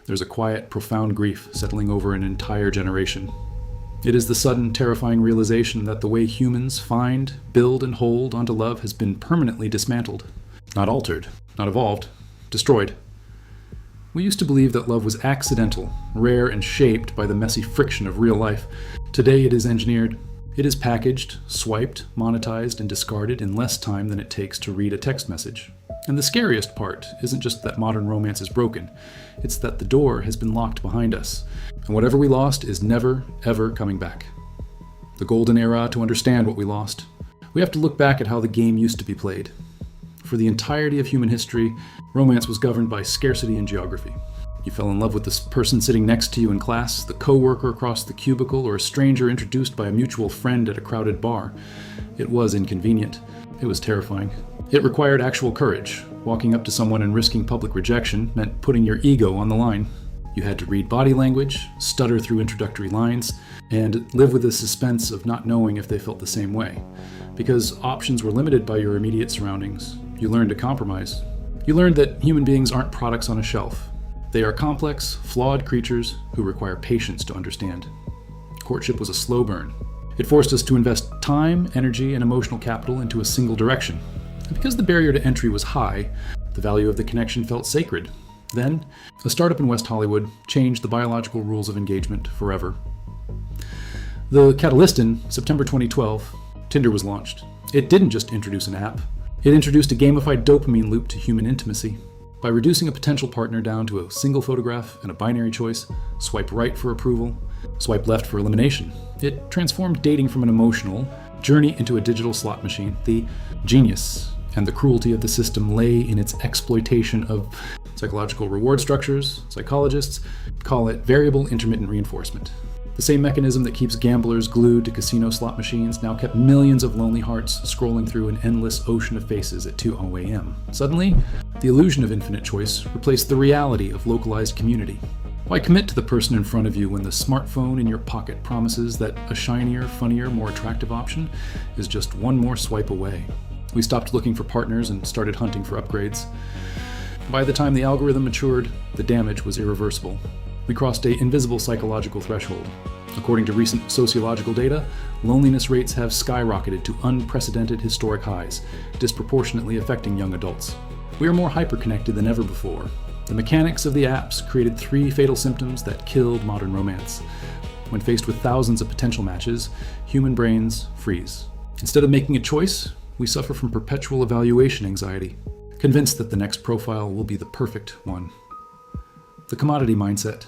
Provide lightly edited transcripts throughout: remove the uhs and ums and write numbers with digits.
There's a quiet, profound grief settling over an entire generation. It is the sudden, terrifying realization that the way humans find, build, and hold onto love has been permanently dismantled. Not altered, not evolved, destroyed. We used to believe that love was accidental, rare, and shaped by the messy friction of real life. Today it is engineered. It is packaged, swiped, monetized, and discarded in less time than it takes to read a text message. And the scariest part isn't just that modern romance is broken, it's that the door has been locked behind us, and whatever we lost is never, ever coming back. The golden era to understand what we lost. We have to look back at how the game used to be played. For the entirety of human history, romance was governed by scarcity and geography. You fell in love with this person sitting next to you in class, the coworker across the cubicle, or a stranger introduced by a mutual friend at a crowded bar. It was inconvenient. It was terrifying. It required actual courage. Walking up to someone and risking public rejection meant putting your ego on the line. You had to read body language, stutter through introductory lines, and live with the suspense of not knowing if they felt the same way. Because options were limited by your immediate surroundings, you learned to compromise. You learned that human beings aren't products on a shelf. They are complex, flawed creatures who require patience to understand. Courtship was a slow burn. It forced us to invest time, energy, and emotional capital into a single direction. And because the barrier to entry was high, the value of the connection felt sacred. Then, a startup in West Hollywood changed the biological rules of engagement forever. The catalyst in September 2012, Tinder was launched. It didn't just introduce an app. It introduced a gamified dopamine loop to human intimacy. By reducing a potential partner down to a single photograph and a binary choice, swipe right for approval, swipe left for elimination, it transformed dating from an emotional journey into a digital slot machine. The genius and the cruelty of the system lay in its exploitation of psychological reward structures. Psychologists call it variable intermittent reinforcement. The same mechanism that keeps gamblers glued to casino slot machines now kept millions of lonely hearts scrolling through an endless ocean of faces at 2:00 a.m. Suddenly, the illusion of infinite choice replaced the reality of localized community. Why commit to the person in front of you when the smartphone in your pocket promises that a shinier, funnier, more attractive option is just one more swipe away? We stopped looking for partners and started hunting for upgrades. By the time the algorithm matured, the damage was irreversible. We crossed an invisible psychological threshold. According to recent sociological data, loneliness rates have skyrocketed to unprecedented historic highs, disproportionately affecting young adults. We are more hyperconnected than ever before. The mechanics of the apps created 3 fatal symptoms that killed modern romance. When faced with thousands of potential matches, human brains freeze. Instead of making a choice, we suffer from perpetual evaluation anxiety, convinced that the next profile will be the perfect one. The commodity mindset.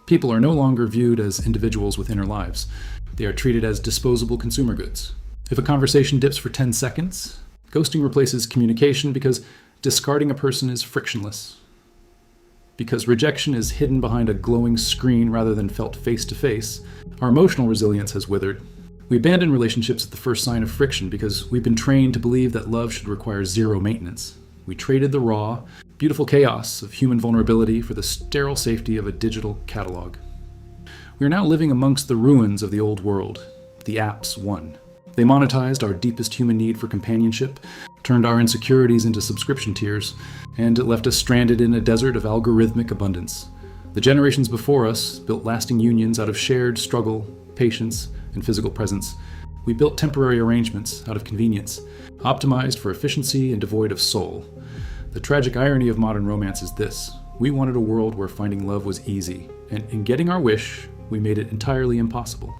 People are no longer viewed as individuals with inner lives. They are treated as disposable consumer goods. If a conversation dips for 10 seconds, ghosting replaces communication because discarding a person is frictionless. Because rejection is hidden behind a glowing screen rather than felt face to face, our emotional resilience has withered. We abandon relationships at the first sign of friction because we've been trained to believe that love should require zero maintenance. We traded the raw, beautiful chaos of human vulnerability for the sterile safety of a digital catalog. We are now living amongst the ruins of the old world. The apps won. They monetized our deepest human need for companionship, turned our insecurities into subscription tiers, and left us stranded in a desert of algorithmic abundance. The generations before us built lasting unions out of shared struggle, patience, and physical presence. We built temporary arrangements out of convenience, optimized for efficiency and devoid of soul. The tragic irony of modern romance is this: we wanted a world where finding love was easy, and in getting our wish, we made it entirely impossible.